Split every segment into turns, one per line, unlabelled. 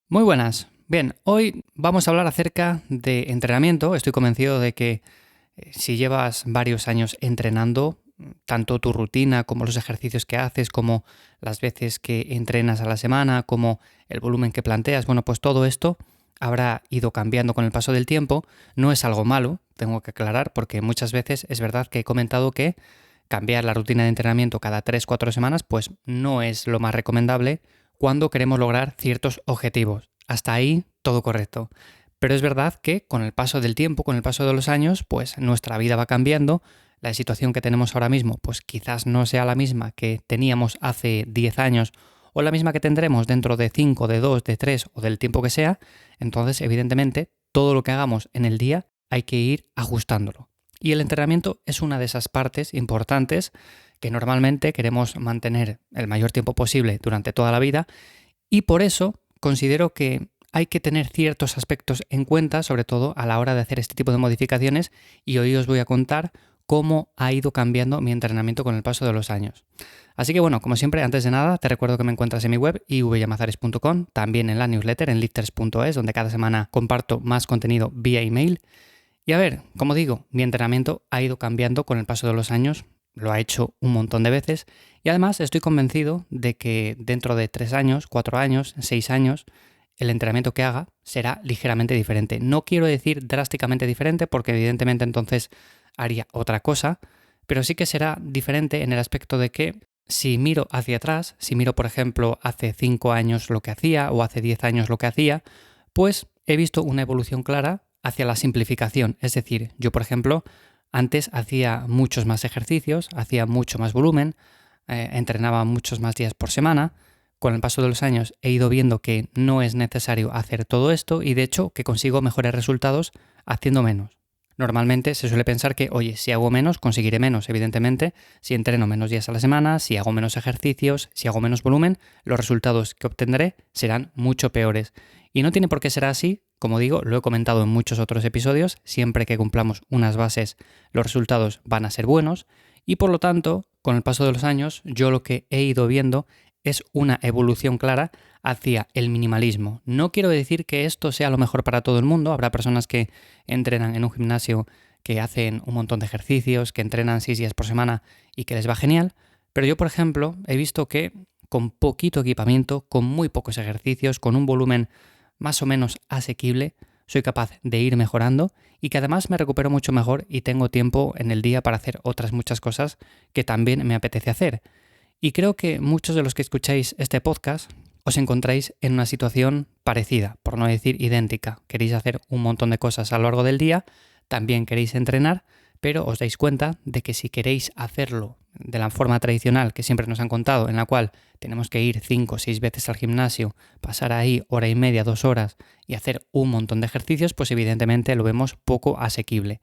Muy buenas. Bien, hoy vamos a hablar acerca de entrenamiento. Estoy convencido de que si llevas varios años entrenando, tanto tu rutina como los ejercicios que haces, como las veces que entrenas a la semana, como el volumen que planteas, bueno, pues todo esto habrá ido cambiando con el paso del tiempo. No es algo malo, tengo que aclarar, porque muchas veces es verdad que he comentado que cambiar la rutina de entrenamiento cada 3 o 4 semanas, pues no es lo más recomendable cuando queremos lograr ciertos objetivos. Hasta ahí todo correcto. Pero es verdad que con el paso del tiempo, con el paso de los años, pues nuestra vida va cambiando. La situación que tenemos ahora mismo, pues quizás no sea la misma que teníamos hace 10 años o la misma que tendremos dentro de 5, de 2, de 3 o del tiempo que sea. Entonces, evidentemente, todo lo que hagamos en el día hay que ir ajustándolo. Y el entrenamiento es una de esas partes importantes que normalmente queremos mantener el mayor tiempo posible durante toda la vida, y por eso considero que hay que tener ciertos aspectos en cuenta, sobre todo a la hora de hacer este tipo de modificaciones, y hoy os voy a contar cómo ha ido cambiando mi entrenamiento con el paso de los años. Así que bueno, como siempre, antes de nada, te recuerdo que me encuentras en mi web ivyamazares.com, también en la newsletter en lifters.es, donde cada semana comparto más contenido vía email. Y a ver, como digo, mi entrenamiento ha ido cambiando con el paso de los años, lo ha hecho un montón de veces, y además estoy convencido de que dentro de 3 años, 4 años, 6 años, el entrenamiento que haga será ligeramente diferente. No quiero decir drásticamente diferente porque evidentemente entonces haría otra cosa, pero sí que será diferente en el aspecto de que si miro hacia atrás, si miro por ejemplo hace 5 años lo que hacía o hace 10 años lo que hacía, pues he visto una evolución clara hacia la simplificación. Es decir, yo por ejemplo antes hacía muchos más ejercicios, hacía mucho más volumen, entrenaba muchos más días por semana. Con el paso de los años he ido viendo que no es necesario hacer todo esto y de hecho que consigo mejores resultados haciendo menos. Normalmente se suele pensar que, oye, si hago menos, conseguiré menos. Evidentemente, si entreno menos días a la semana, si hago menos ejercicios, si hago menos volumen, los resultados que obtendré serán mucho peores. Y no tiene por qué ser así. Como digo, lo he comentado en muchos otros episodios, siempre que cumplamos unas bases, los resultados van a ser buenos. Y por lo tanto, con el paso de los años, yo lo que he ido viendo es una evolución clara hacia el minimalismo. No quiero decir que esto sea lo mejor para todo el mundo. Habrá personas que entrenan en un gimnasio, que hacen un montón de ejercicios, que entrenan 6 días por semana y que les va genial. Pero yo, por ejemplo, he visto que con poquito equipamiento, con muy pocos ejercicios, con un volumen más o menos asequible, soy capaz de ir mejorando y que además me recupero mucho mejor y tengo tiempo en el día para hacer otras muchas cosas que también me apetece hacer. Y creo que muchos de los que escucháis este podcast os encontráis en una situación parecida, por no decir idéntica. Queréis hacer un montón de cosas a lo largo del día, también queréis entrenar, pero os dais cuenta de que si queréis hacerlo de la forma tradicional que siempre nos han contado, en la cual tenemos que ir 5 o 6 veces al gimnasio, pasar ahí hora y media, 2 horas y hacer un montón de ejercicios, pues evidentemente lo vemos poco asequible.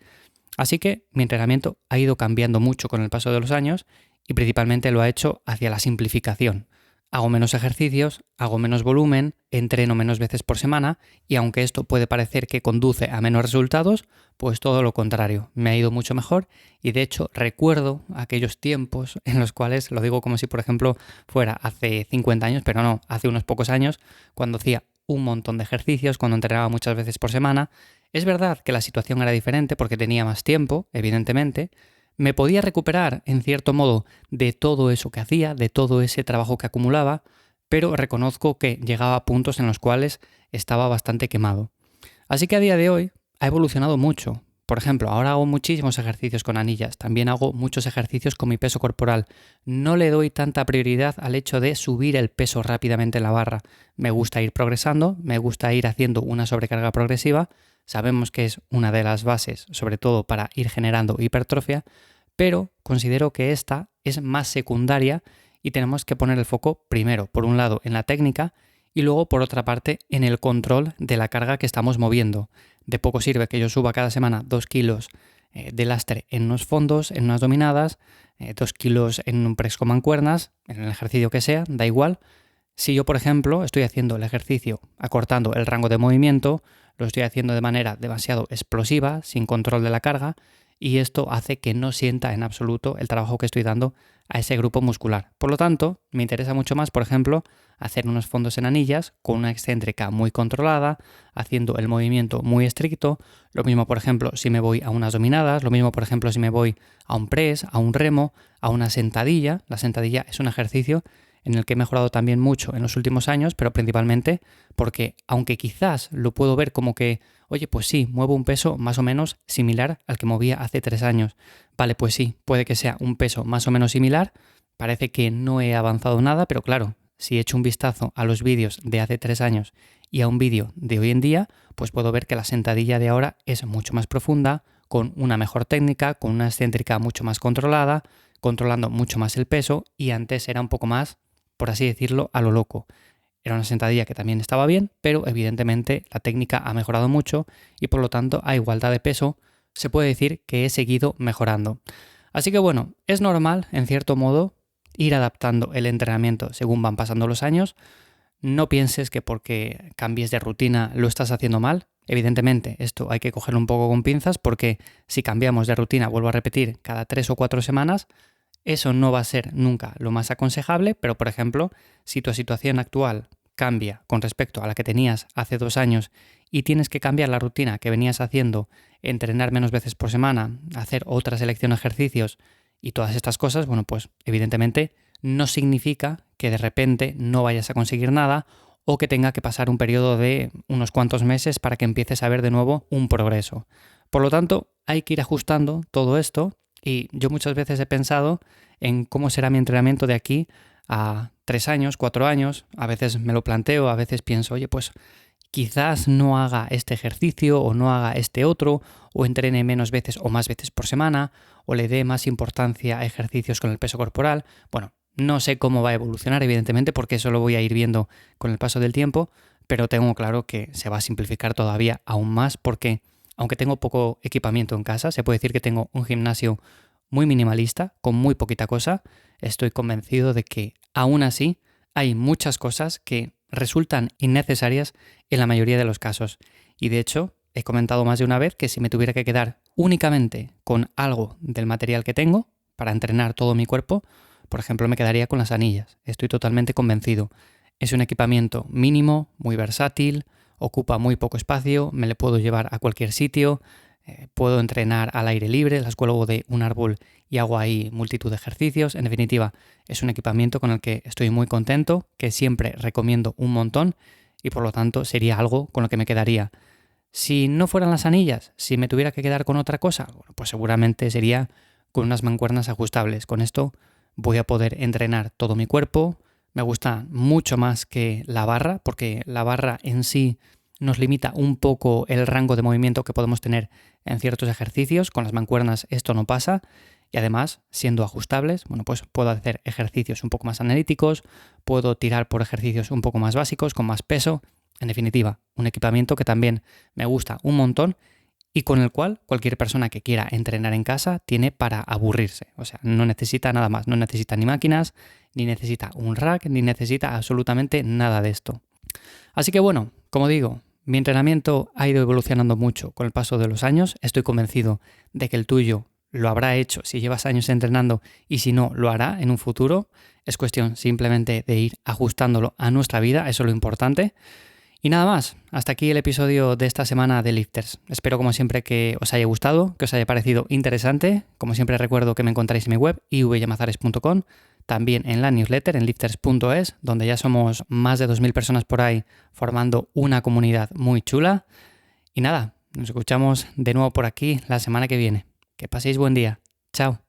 Así que mi entrenamiento ha ido cambiando mucho con el paso de los años y principalmente lo ha hecho hacia la simplificación. Hago menos ejercicios, hago menos volumen, entreno menos veces por semana y aunque esto puede parecer que conduce a menos resultados, pues todo lo contrario, me ha ido mucho mejor y de hecho recuerdo aquellos tiempos en los cuales, lo digo como si por ejemplo fuera hace 50 años, pero no, hace unos pocos años, cuando hacía un montón de ejercicios, cuando entrenaba muchas veces por semana. Es verdad que la situación era diferente porque tenía más tiempo, evidentemente. Me podía recuperar, en cierto modo, de todo eso que hacía, de todo ese trabajo que acumulaba, pero reconozco que llegaba a puntos en los cuales estaba bastante quemado. Así que a día de hoy ha evolucionado mucho. Por ejemplo, ahora hago muchísimos ejercicios con anillas, también hago muchos ejercicios con mi peso corporal. No le doy tanta prioridad al hecho de subir el peso rápidamente en la barra. Me gusta ir progresando, me gusta ir haciendo una sobrecarga progresiva. Sabemos que es una de las bases, sobre todo para ir generando hipertrofia, pero considero que esta es más secundaria y tenemos que poner el foco primero, por un lado, en la técnica y luego, por otra parte, en el control de la carga que estamos moviendo. De poco sirve que yo suba cada semana 2 kilos de lastre en unos fondos, en unas dominadas, 2 kilos en un press con mancuernas, en el ejercicio que sea, da igual. Si yo, por ejemplo, estoy haciendo el ejercicio acortando el rango de movimiento, lo estoy haciendo de manera demasiado explosiva, sin control de la carga, y esto hace que no sienta en absoluto el trabajo que estoy dando a ese grupo muscular. Por lo tanto, me interesa mucho más, por ejemplo, hacer unos fondos en anillas con una excéntrica muy controlada, haciendo el movimiento muy estricto. Lo mismo, por ejemplo, si me voy a unas dominadas, lo mismo, por ejemplo, si me voy a un press, a un remo, a una sentadilla. La sentadilla es un ejercicio en el que he mejorado también mucho en los últimos años, pero principalmente porque, aunque quizás lo puedo ver como que, oye, pues sí, muevo un peso más o menos similar al que movía hace 3 años. Vale, pues sí, puede que sea un peso más o menos similar, parece que no he avanzado nada, pero claro, si echo un vistazo a los vídeos de hace 3 años y a un vídeo de hoy en día, pues puedo ver que la sentadilla de ahora es mucho más profunda, con una mejor técnica, con una excéntrica mucho más controlada, controlando mucho más el peso, y antes era un poco más, por así decirlo, a lo loco. Era una sentadilla que también estaba bien, pero evidentemente la técnica ha mejorado mucho y por lo tanto a igualdad de peso se puede decir que he seguido mejorando. Así que bueno, es normal en cierto modo ir adaptando el entrenamiento según van pasando los años. No pienses que porque cambies de rutina lo estás haciendo mal. Evidentemente esto hay que cogerlo un poco con pinzas porque si cambiamos de rutina, vuelvo a repetir, cada 3 o 4 semanas, eso no va a ser nunca lo más aconsejable, pero por ejemplo, si tu situación actual cambia con respecto a la que tenías hace 2 años y tienes que cambiar la rutina que venías haciendo, entrenar menos veces por semana, hacer otra selección de ejercicios y todas estas cosas, bueno, pues evidentemente no significa que de repente no vayas a conseguir nada o que tenga que pasar un periodo de unos cuantos meses para que empieces a ver de nuevo un progreso. Por lo tanto, hay que ir ajustando todo esto. Y yo muchas veces he pensado en cómo será mi entrenamiento de aquí a 3 años, 4 años. A veces me lo planteo, a veces pienso, oye, pues quizás no haga este ejercicio o no haga este otro, o entrene menos veces o más veces por semana, o le dé más importancia a ejercicios con el peso corporal. Bueno, no sé cómo va a evolucionar, evidentemente, porque eso lo voy a ir viendo con el paso del tiempo, pero tengo claro que se va a simplificar todavía aún más porque aunque tengo poco equipamiento en casa, se puede decir que tengo un gimnasio muy minimalista, con muy poquita cosa. Estoy convencido de que aún así hay muchas cosas que resultan innecesarias en la mayoría de los casos. Y de hecho, he comentado más de una vez que si me tuviera que quedar únicamente con algo del material que tengo para entrenar todo mi cuerpo, por ejemplo, me quedaría con las anillas. Estoy totalmente convencido. Es un equipamiento mínimo, muy versátil, ocupa muy poco espacio, me le puedo llevar a cualquier sitio, puedo entrenar al aire libre, las cuelgo de un árbol y hago ahí multitud de ejercicios. En definitiva, es un equipamiento con el que estoy muy contento, que siempre recomiendo un montón y por lo tanto sería algo con lo que me quedaría. Si no fueran las anillas, si me tuviera que quedar con otra cosa, bueno, pues seguramente sería con unas mancuernas ajustables. Con esto voy a poder entrenar todo mi cuerpo. Me gusta mucho más que la barra, porque la barra en sí nos limita un poco el rango de movimiento que podemos tener en ciertos ejercicios. Con las mancuernas esto no pasa. Y además, siendo ajustables, bueno, pues puedo hacer ejercicios un poco más analíticos, puedo tirar por ejercicios un poco más básicos, con más peso. En definitiva, un equipamiento que también me gusta un montón y con el cual cualquier persona que quiera entrenar en casa tiene para aburrirse. O sea, no necesita nada más, no necesita ni máquinas, ni necesita un rack, ni necesita absolutamente nada de esto. Así que bueno, como digo, mi entrenamiento ha ido evolucionando mucho con el paso de los años. Estoy convencido de que el tuyo lo habrá hecho si llevas años entrenando y si no, lo hará en un futuro. Es cuestión simplemente de ir ajustándolo a nuestra vida, eso es lo importante. Y nada más, hasta aquí el episodio de esta semana de Lifters. Espero como siempre que os haya gustado, que os haya parecido interesante. Como siempre recuerdo que me encontráis en mi web ivyamazares.com, también en la newsletter en lifters.es, donde ya somos más de 2000 personas por ahí formando una comunidad muy chula. Y nada, nos escuchamos de nuevo por aquí la semana que viene. Que paséis buen día. Chao.